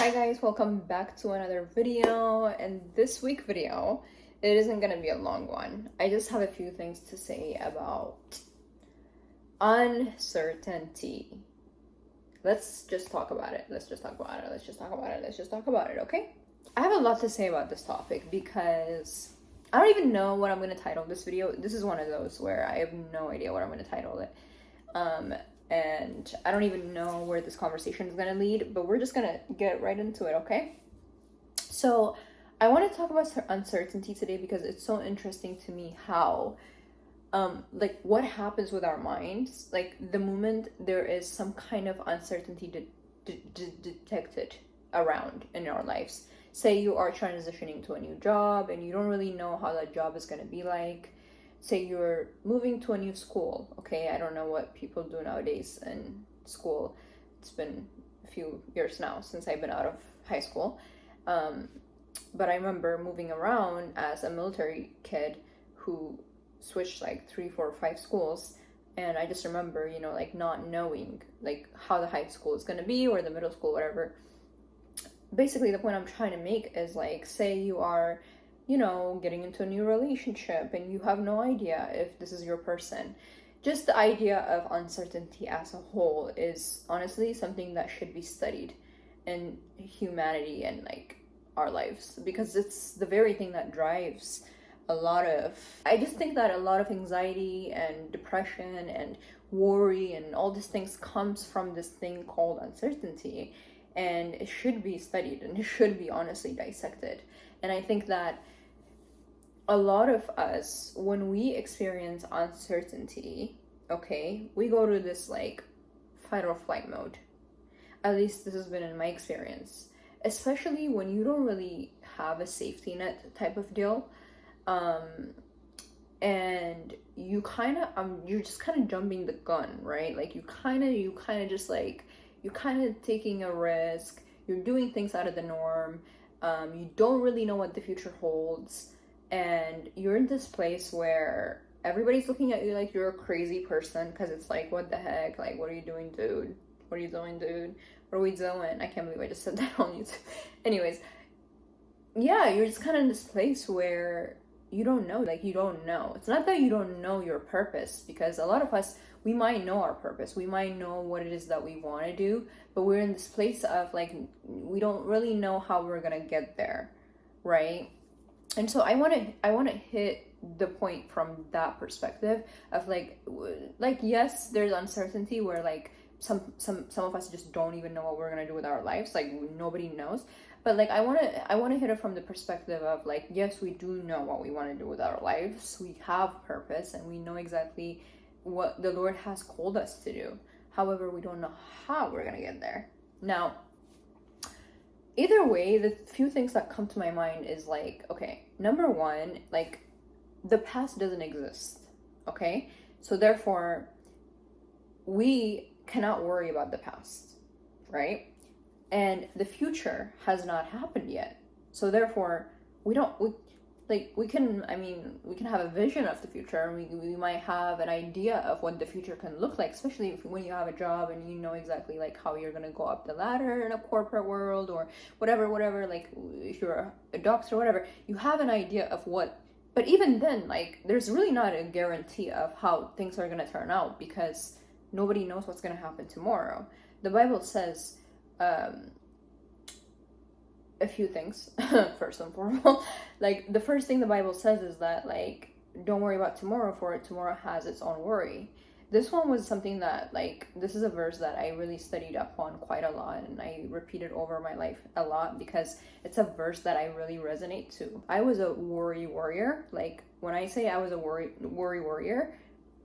Hi guys, welcome back to another video. And this week video, it isn't gonna be a long one. I just have a few things to say about uncertainty. Let's just talk about it. Let's just talk about it. Let's just talk about it. Let's just talk about it, okay? I have a lot to say about this topic because I don't even know what I'm gonna title this video. This is one of those where I have no idea what I'm gonna title it. And I don't even know where this conversation is gonna lead, but we're just gonna get right into it, okay? So I want to talk about uncertainty today because it's so interesting to me how like what happens with our minds, like the moment there is some kind of uncertainty detected around in our lives. Say you are transitioning to a new job and you don't really know how that job is going to be like. Say you're moving to a new school. Okay, I don't know what people do nowadays in school. It's been a few years now since I've been out of high school. But I remember moving around as a military kid who switched like 3, 4, 5 schools. And I just remember, like not knowing like how the high school is going to be or the middle school, whatever. Basically, the point I'm trying to make is like, say you are getting into a new relationship and you have no idea if this is your person. Just the idea of uncertainty as a whole is honestly something that should be studied in humanity and like our lives, because it's the very thing that drives I just think that a lot of anxiety and depression and worry and all these things comes from this thing called uncertainty, and it should be studied and it should be honestly dissected. And I think that a lot of us, when we experience uncertainty, okay, we go to this like fight or flight mode. At least this has been in my experience, especially when you don't really have a safety net type of deal. And you kind of you're just kind of jumping the gun, right? Like you kind of just like you're kind of taking a risk. You're doing things out of the norm. You don't really know what the future holds. And you're in this place where everybody's looking at you like you're a crazy person, because it's like, what the heck? Like, what are you doing, dude? What are you doing, dude? What are we doing? I can't believe I just said that on YouTube. Anyways, yeah, you're just kind of in this place where you don't know. Like, you don't know. It's not that you don't know your purpose, because a lot of us, we might know our purpose. We might know what it is that we want to do, but we're in this place of like, we don't really know how we're going to get there, right? And so I want to hit the point from that perspective of like yes, there's uncertainty where like some of us just don't even know what we're gonna do with our lives. Like nobody knows. But like I want to hit it from the perspective of like, yes, we do know what we want to do with our lives. We have purpose and we know exactly what the Lord has called us to do. However, we don't know how we're gonna get there. Now, either way, the few things that come to my mind is like, okay, number one, like the past doesn't exist, okay? So therefore, we cannot worry about the past, right? And the future has not happened yet. So therefore, we can have a vision of the future, and we might have an idea of what the future can look like, especially when you have a job and you know exactly like how you're going to go up the ladder in a corporate world or whatever, like if you're a doctor or whatever, you have an idea of what. But even then, like, there's really not a guarantee of how things are going to turn out, because nobody knows what's going to happen tomorrow. The Bible says a few things. First and foremost, like the first thing the Bible says is that like, don't worry about tomorrow, for tomorrow has its own worry. This one was something that like, this is a verse that I really studied upon quite a lot, and I repeated over my life a lot because it's a verse that I really resonate to. I was a worry warrior. Like when I say I was a worry warrior,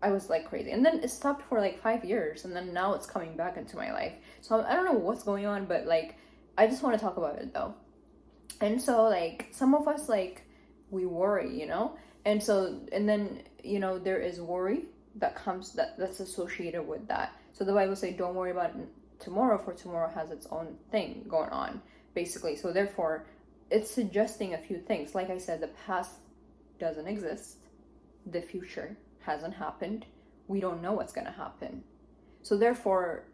I was like crazy, and then it stopped for like 5 years, and then now it's coming back into my life. So I don't know what's going on, but like I just want to talk about it though. And so like some of us, like, we worry, and so, and then there is worry that comes that's associated with that. So the Bible says, don't worry about tomorrow, for tomorrow has its own thing going on, basically. So therefore, it's suggesting a few things. Like I said, the past doesn't exist, the future hasn't happened, we don't know what's going to happen. So therefore,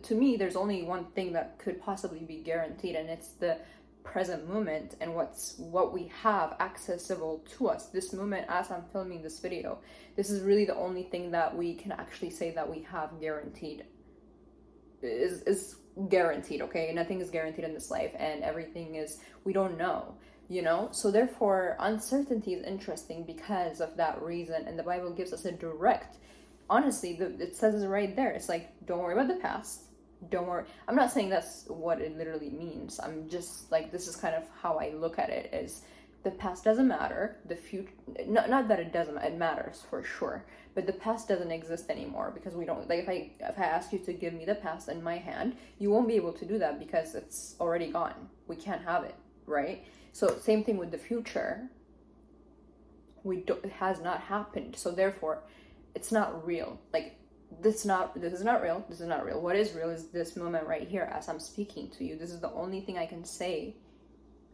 to me, there's only one thing that could possibly be guaranteed, and it's the present moment and what we have accessible to us this moment as I'm filming this video. This is really the only thing that we can actually say that we have guaranteed, is guaranteed. Okay, nothing is guaranteed in this life, and everything is, we don't know, you know. So therefore, uncertainty is interesting because of that reason, and the Bible gives us a direct, honestly, it says it right there. It's like, don't worry about the past, don't worry. I'm not saying that's what it literally means. I'm just like, this is kind of how I look at it, is the past doesn't matter, the future, not that it doesn't, it matters for sure, but the past doesn't exist anymore, because we don't, like, if I ask you to give me the past in my hand, you won't be able to do that because it's already gone. We can't have it, right? So same thing with the future. It has not happened, so therefore it's not real. Like, this is not real. What is real is this moment right here as I'm speaking to you. This is the only thing I can say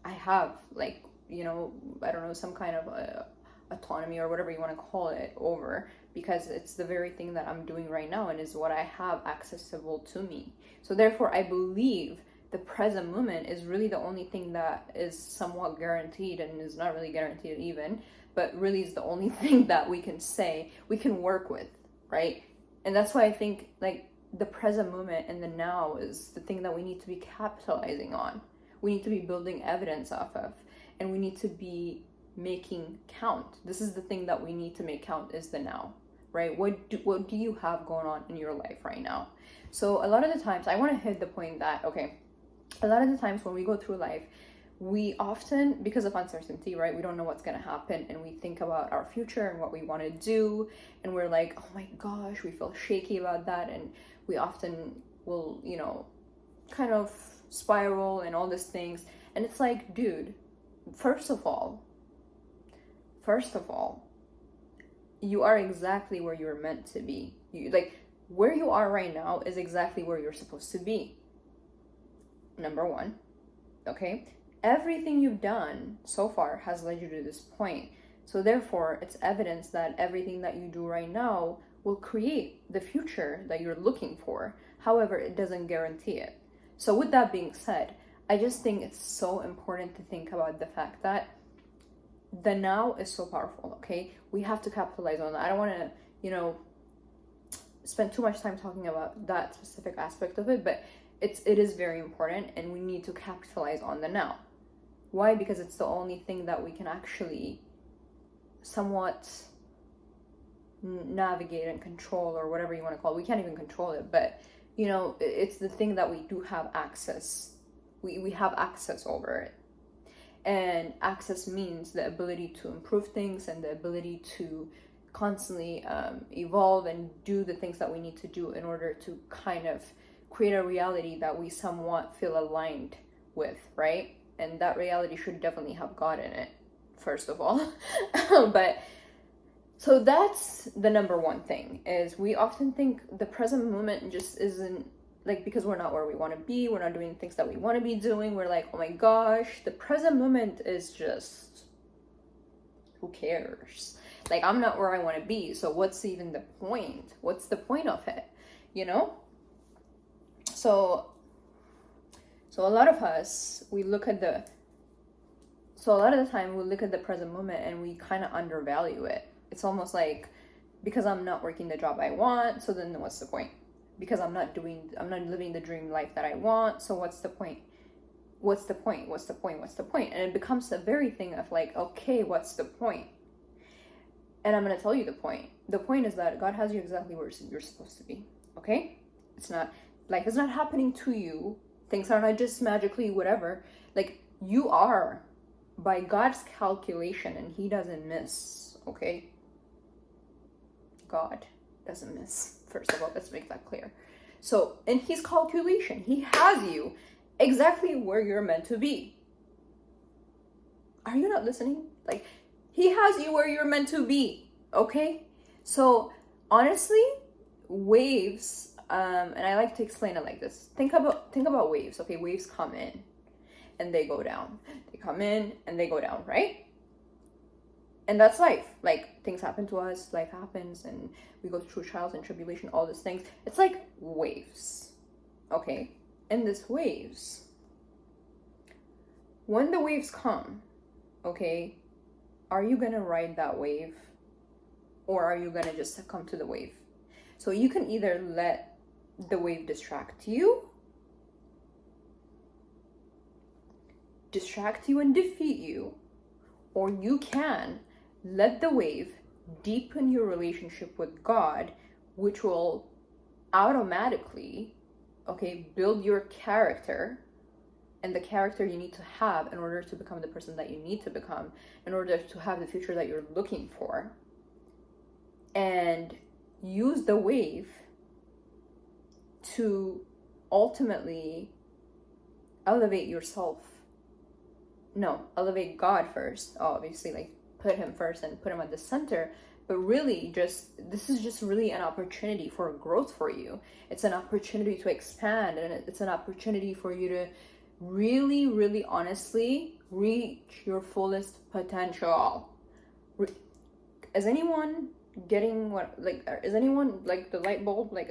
I have, like, you know, I don't know, some kind of autonomy or whatever you want to call it over, because it's the very thing that I'm doing right now and is what I have accessible to me. So therefore, I believe the present moment is really the only thing that is somewhat guaranteed, and is not really guaranteed even, but really is the only thing that we can say we can work with, right? And that's why I think, like, the present moment and the now is the thing that we need to be capitalizing on. We need to be building evidence off of, and we need to be making count. This is the thing that we need to make count, is the now, right? What do you have going on in your life right now? So a lot of the times, I want to hit the point that, okay, a lot of the times when we go through life, we often, because of uncertainty, right, we don't know what's going to happen, and we think about our future and what we want to do, and we're like, oh my gosh, we feel shaky about that, and we often will, you know, kind of spiral and all these things. And it's like, dude, first of all, you are exactly where you're meant to be. Like, where you are right now is exactly where you're supposed to be. Number one, okay? Everything you've done so far has led you to this point. So therefore, it's evidence that everything that you do right now will create the future that you're looking for. However, it doesn't guarantee it. So with that being said, I just think it's so important to think about the fact that the now is so powerful, okay? We have to capitalize on that. I don't want to, you know, spend too much time talking about that specific aspect of it, but it is very important, and we need to capitalize on the now. Why? Because it's the only thing that we can actually somewhat navigate and control, or whatever you want to call it. We can't even control it, but, you know, it's the thing that we do have access. We have access over it. And access means the ability to improve things and the ability to constantly evolve and do the things that we need to do in order to kind of create a reality that we somewhat feel aligned with, right? And that reality should definitely have God in it, first of all. But so that's the number one thing, is we often think the present moment just isn't, like, because we're not where we want to be, we're not doing things that we want to be doing, we're like, oh my gosh, the present moment is just, who cares? Like, I'm not where I want to be, so what's even the point? What's the point of it, you know? So a lot of us, a lot of the time we look at the present moment and we kind of undervalue it. It's almost like, because I'm not working the job I want, so then what's the point? Because I'm not living the dream life that I want, so what's the point? What's the point? And it becomes a very thing of like, okay, what's the point? And I'm going to tell you the point. The point is that God has you exactly where you're supposed to be, okay? Life is not happening to you. Things are not just magically whatever. Like, you are, by God's calculation, and he doesn't miss, okay? God doesn't miss. First of all, let's make that clear. So in his calculation, he has you exactly where you're meant to be. Are you not listening? Like, he has you where you're meant to be, okay? So honestly, waves, and I like to explain it like this. Think about waves, okay? Waves come in and they go down. They come in and they go down, right? And that's life. Like, things happen to us, life happens, and we go through trials and tribulation, all these things. It's like waves, okay? And these waves, when the waves come, okay, are you gonna ride that wave, or are you gonna just succumb to the wave? So you can either let the wave distract you and defeat you, or you can let the wave deepen your relationship with God, which will automatically, okay, build your character and the character you need to have in order to become the person that you need to become, in order to have the future that you're looking for. And use the wave to ultimately elevate yourself. No, elevate God first, obviously, like put him first and put him at the center. But really, this is just really an opportunity for growth for you. It's an opportunity to expand, and it's an opportunity for you to really, really honestly reach your fullest potential. Is anyone getting what, like, is anyone, like, the light bulb, like,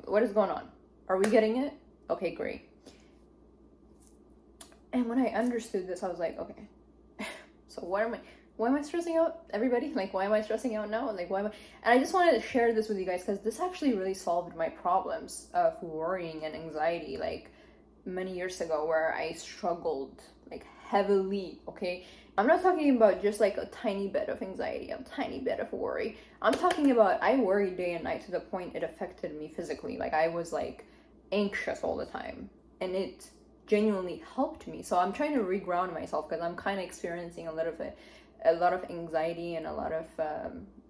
what is going on? Are we getting it? Okay, great. And when I understood this, I was like, okay, so why am I stressing out, everybody? Like, why am I stressing out now? Like, and I just wanted to share this with you guys, because this actually really solved my problems of worrying and anxiety, like, many years ago, where I struggled, like, heavily, okay? I'm not talking about just, like, a tiny bit of anxiety, a tiny bit of worry. I'm talking about, I worried day and night to the point it affected me physically. Like, I was, like, anxious all the time, and it genuinely helped me. So I'm trying to reground myself, because I'm kind of experiencing a lot of anxiety and a lot of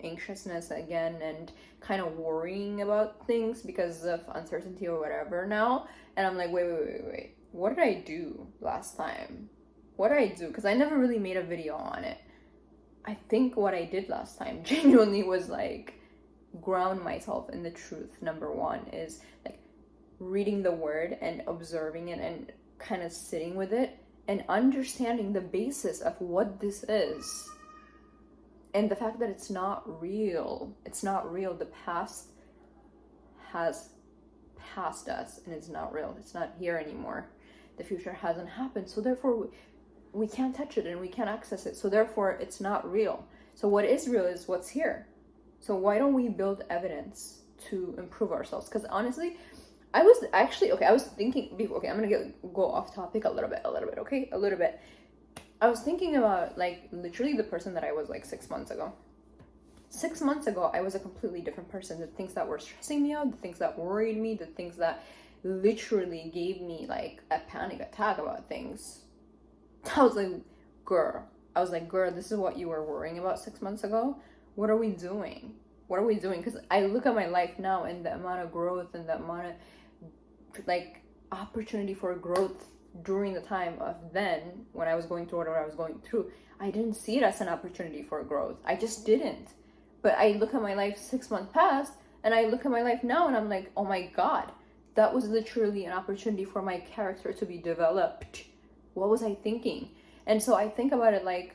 anxiousness again, and kind of worrying about things because of uncertainty or whatever now. And I'm like, wait, what did I do last time? What did I do? Because I never really made a video on it. I think what I did last time genuinely was, like, ground myself in the truth. Number one is, like, reading the word and observing it and kind of sitting with it and understanding the basis of what this is, and the fact that it's not real. The past has passed us and it's not real. It's not here anymore. The future hasn't happened, so therefore we can't touch it and we can't access it, so therefore it's not real. So what is real is what's here. So why don't we build evidence to improve ourselves? Because honestly, I was thinking, okay, I'm gonna go off topic a little bit, okay? A little bit. I was thinking about, like, literally the person that I was, like, 6 months ago. 6 months ago, I was a completely different person. The things that were stressing me out, the things that worried me, the things that literally gave me, like, a panic attack about things. I was like, girl, this is what you were worrying about 6 months ago? What are we doing? Because I look at my life now, and the amount of growth and the amount of, like, opportunity for growth during the time of then, when I was going through whatever I was going through, I didn't see it as an opportunity for growth. I just didn't. But I look at my life 6 months past, and I look at my life now, and I'm like, oh my God, that was literally an opportunity for my character to be developed. What was I thinking? And so I think about it like,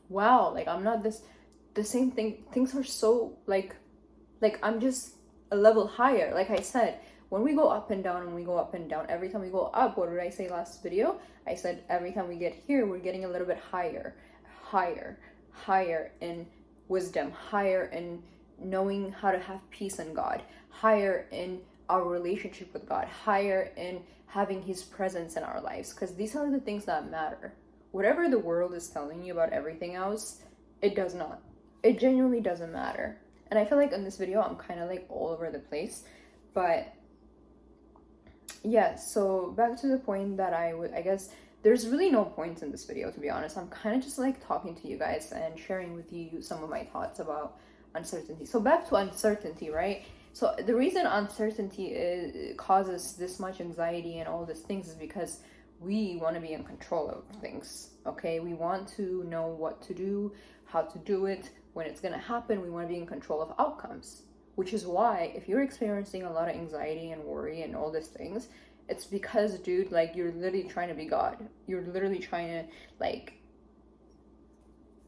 wow, like, I'm not the same thing. Things are so, like I'm just a level higher. Like I said, when we go up and down, every time we go up, what did I say last video? I said every time we get here, we're getting a little bit higher in wisdom, higher in knowing how to have peace in God, higher in our relationship with God, higher in having his presence in our lives, because these are the things that matter. Whatever the world is telling you about everything else, it does not. It genuinely doesn't matter. And I feel like in this video, I'm kind of, like, all over the place, but yeah, so back to the point that I guess there's really no point in this video, to be honest. I'm kind of just, like, talking to you guys and sharing with you some of my thoughts about uncertainty. So back to uncertainty, right? So the reason uncertainty causes this much anxiety and all these things is because we want to be in control of things, okay? We want to know what to do, how to do it, when it's going to happen. We want to be in control of outcomes, which is why if you're experiencing a lot of anxiety and worry and all these things, it's because, dude, like, you're literally trying to be God. You're literally trying to, like,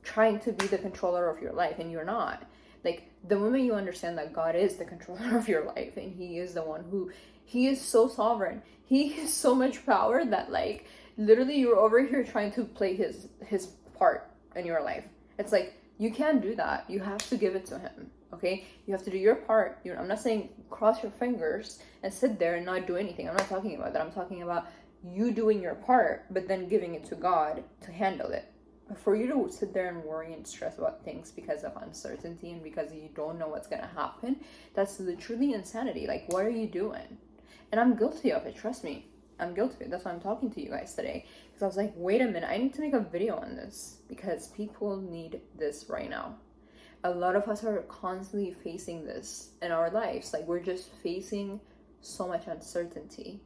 trying to be the controller of your life, and you're not. Like, the moment you understand that God is the controller of your life, and he is the one who, he is so sovereign, he has so much power that, like, literally you're over here trying to play his part in your life. It's like, you can't do that. You have to give it to him. Okay, you have to do your part. I'm not saying cross your fingers and sit there and not do anything. I'm not talking about that. I'm talking about you doing your part, but then giving it to God to handle it. But for you to sit there and worry and stress about things because of uncertainty and because you don't know what's gonna happen, that's literally insanity. Like, what are you doing? And I'm guilty of it, trust me. I'm guilty of it. That's why I'm talking to you guys today. Because I was like, wait a minute, I need to make a video on this because people need this right now. A lot of us are constantly facing this in our lives. Like, we're just facing so much uncertainty.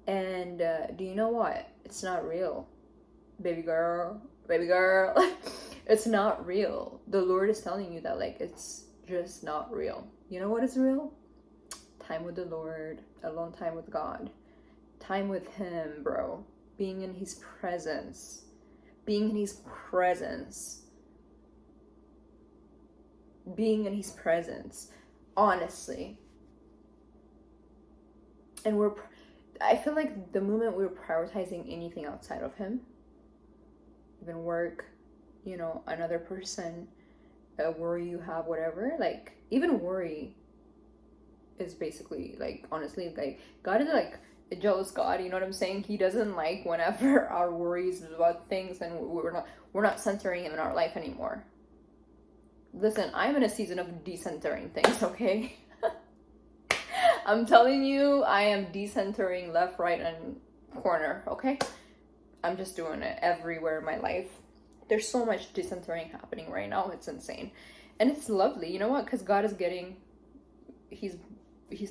And do you know what? It's not real. Baby girl. It's not real. The Lord is telling you that, like, it's just not real. You know what is real? Time with the Lord. Alone time with God. Time with him, bro. Being in his presence. Being in his presence. Being in his presence, honestly. And I feel like the moment we're prioritizing anything outside of him, even work, another person, a worry you have, whatever, like, even worry is basically, like, honestly, like, God is like a jealous God, you know what I'm saying? He doesn't like whenever our worries about things and we're not centering him in our life anymore. Listen, I'm in a season of decentering things, okay? I'm telling you, I am decentering left, right, and corner, okay? I'm just doing it everywhere in my life. There's so much decentering happening right now. It's insane. And it's lovely. You know what? Because God is getting, he's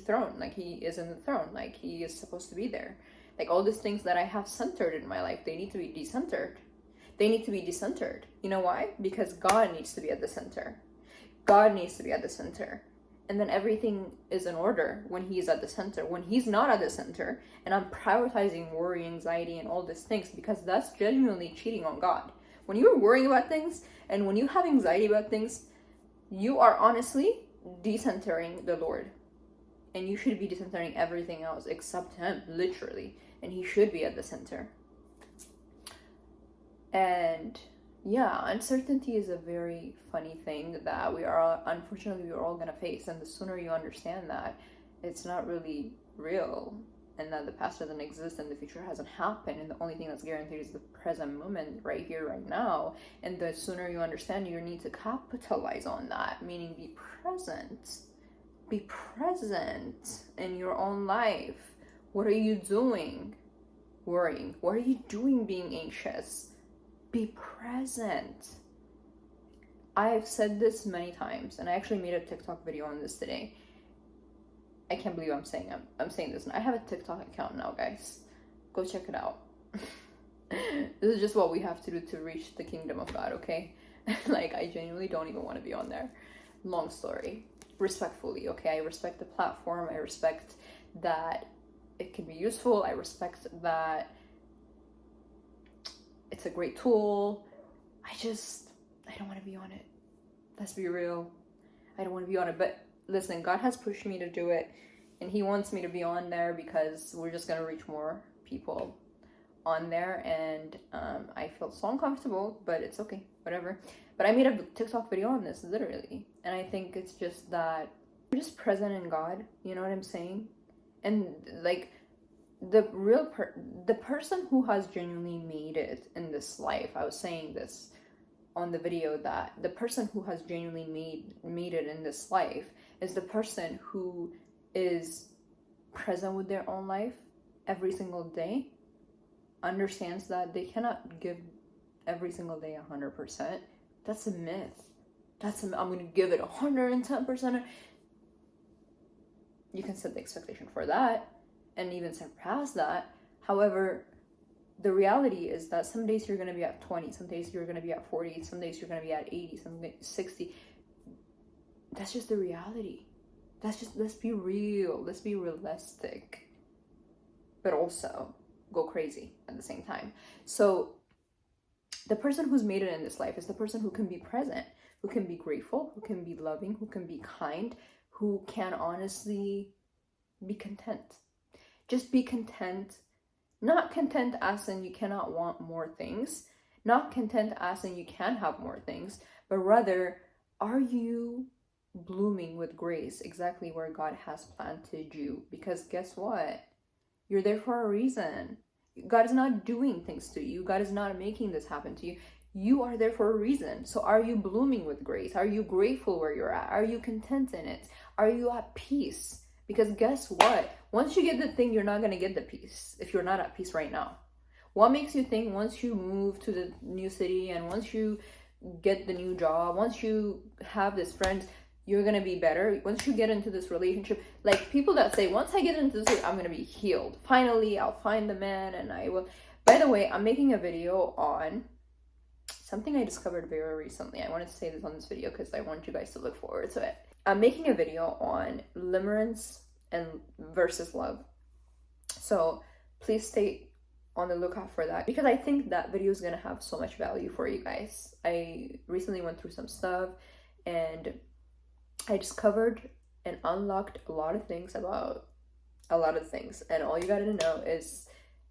thrown. Like, he is in the throne. Like, he is supposed to be there. Like, all these things that I have centered in my life, they need to be decentered. They need to be decentered. You know why? Because God needs to be at the center. God needs to be at the center. And then everything is in order when he's at the center. When he's not at the center, and I'm prioritizing worry, anxiety, and all these things, because that's genuinely cheating on God. When you're worrying about things, and when you have anxiety about things, you are honestly decentering the Lord. And you should be decentering everything else except him, literally. And he should be at the center. And yeah, uncertainty is a very funny thing that unfortunately we're all gonna face. And the sooner you understand that it's not really real, and that the past doesn't exist and the future hasn't happened, and the only thing that's guaranteed is the present moment, right here, right now. And the sooner you understand you need to capitalize on that, meaning be present in your own life. What are you doing worrying? What are you doing being anxious? Be present. I've said this many times, and I actually made a TikTok video on this today. I can't believe I'm saying this. I have a TikTok account now, guys. Go check it out. This is just what we have to do to reach the kingdom of God, okay? Like, I genuinely don't even want to be on there. Long story. Respectfully, okay? I respect the platform. I respect that it can be useful. I respect that it's a great tool. I don't want to be on it. Let's be real. I don't want to be on it. But listen, God has pushed me to do it, and he wants me to be on there because we're just going to reach more people on there. And I feel so uncomfortable, but it's okay, whatever. But I made a TikTok video on this, literally. And I think it's just that we're just present in God. You know what I'm saying? And like, the person who has genuinely made it in this life, I was saying this on the video, that the person who has genuinely made it in this life is the person who is present with their own life every single day, understands that they cannot give every single day 100%. That's a myth. I'm going to give it 110%. You can set the expectation for that and even surpass that. However, the reality is that some days you're going to be at 20, some days you're going to be at 40, some days you're going to be at 80, some days 60. That's just the reality. Let's be real. Let's be realistic. But also go crazy at the same time. So The person who's made it in this life is the person who can be present, who can be grateful, who can be loving, who can be kind, who can honestly be content. Just be content. Not content as in you cannot want more things, not content as in you can have more things, but rather, are you blooming with grace exactly where God has planted you? Because guess what? You're there for a reason. God is not doing things to you. God is not making this happen to you. You are there for a reason. So are you blooming with grace? Are you grateful where you're at? Are you content in it? Are you at peace? Because guess what? Once you get the thing, you're not going to get the peace if you're not at peace right now. What makes you think once you move to the new city and once you get the new job, once you have this friend, you're gonna be better? Once you get into this relationship, like people that say, once I get into this, I'm gonna be healed. Finally, I'll find the man and I will. By the way, I'm making a video on something I discovered very recently. I wanted to say this on this video because I want you guys to look forward to it. I'm making a video on limerence and versus love. So please stay on the lookout for that, because I think that video is gonna have so much value for you guys. I recently went through some stuff and I discovered and unlocked a lot of things about a lot of things, and all you gotta know is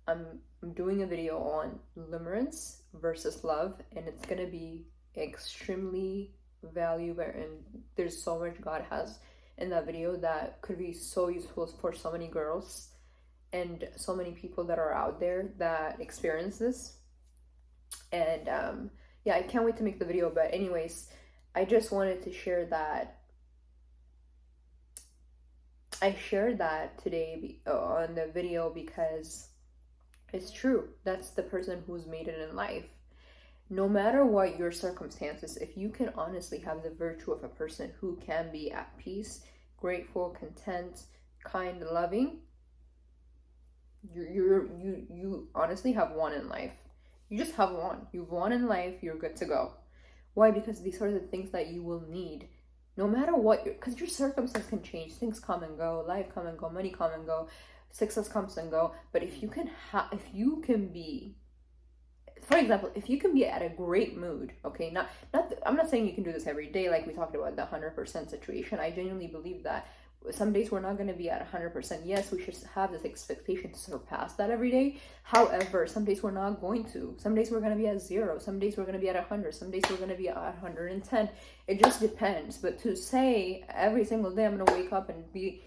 I'm doing a video on limerence versus love, and it's gonna be extremely valuable, and there's so much God has in that video that could be so useful for so many girls and so many people that are out there that experience this. And yeah, I can't wait to make the video. But anyways, I just wanted to share that. I shared that today on the video because it's true. That's the person who's made it in life. No matter what your circumstances, if you can honestly have the virtue of a person who can be at peace, grateful, content, kind, loving, you honestly have won in life. You just have won. You've won in life. You're good to go. Why? Because these are the things that you will need no matter what, because your circumstance can change. Things come and go, life come and go, money come and go, success comes and go. But if you can be, for example, if you can be at a great mood, okay, I'm not saying you can do this every day, like we talked about the 100% situation. I genuinely believe that some days we're not going to be at 100%. Yes, we should have this expectation to surpass that every day. However, some days we're not going to. Some days we're going to be at 0. Some days we're going to be at 100. Some days we're going to be at 110. It just depends. But to say every single day I'm going to wake up and be...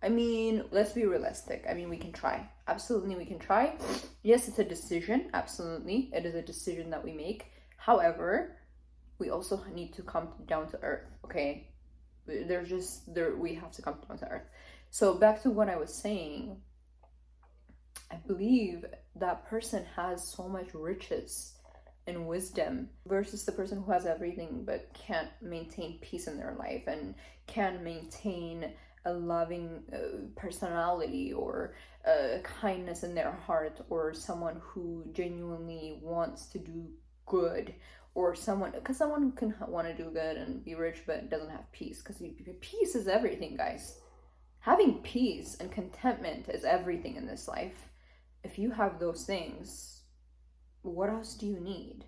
I mean, let's be realistic. I mean, we can try. Absolutely, we can try. Yes, it's a decision. Absolutely. It is a decision that we make. However, we also need to come down to earth, okay? We have to come down to earth. So back to what I was saying, I believe that person has so much riches and wisdom versus the person who has everything but can't maintain peace in their life and can't maintain a loving personality or kindness in their heart, or someone who genuinely wants to do good, or someone can want to do good and be rich but doesn't have peace, because peace is everything, guys. Having peace and contentment is everything in this life. If you have those things, what else do you need?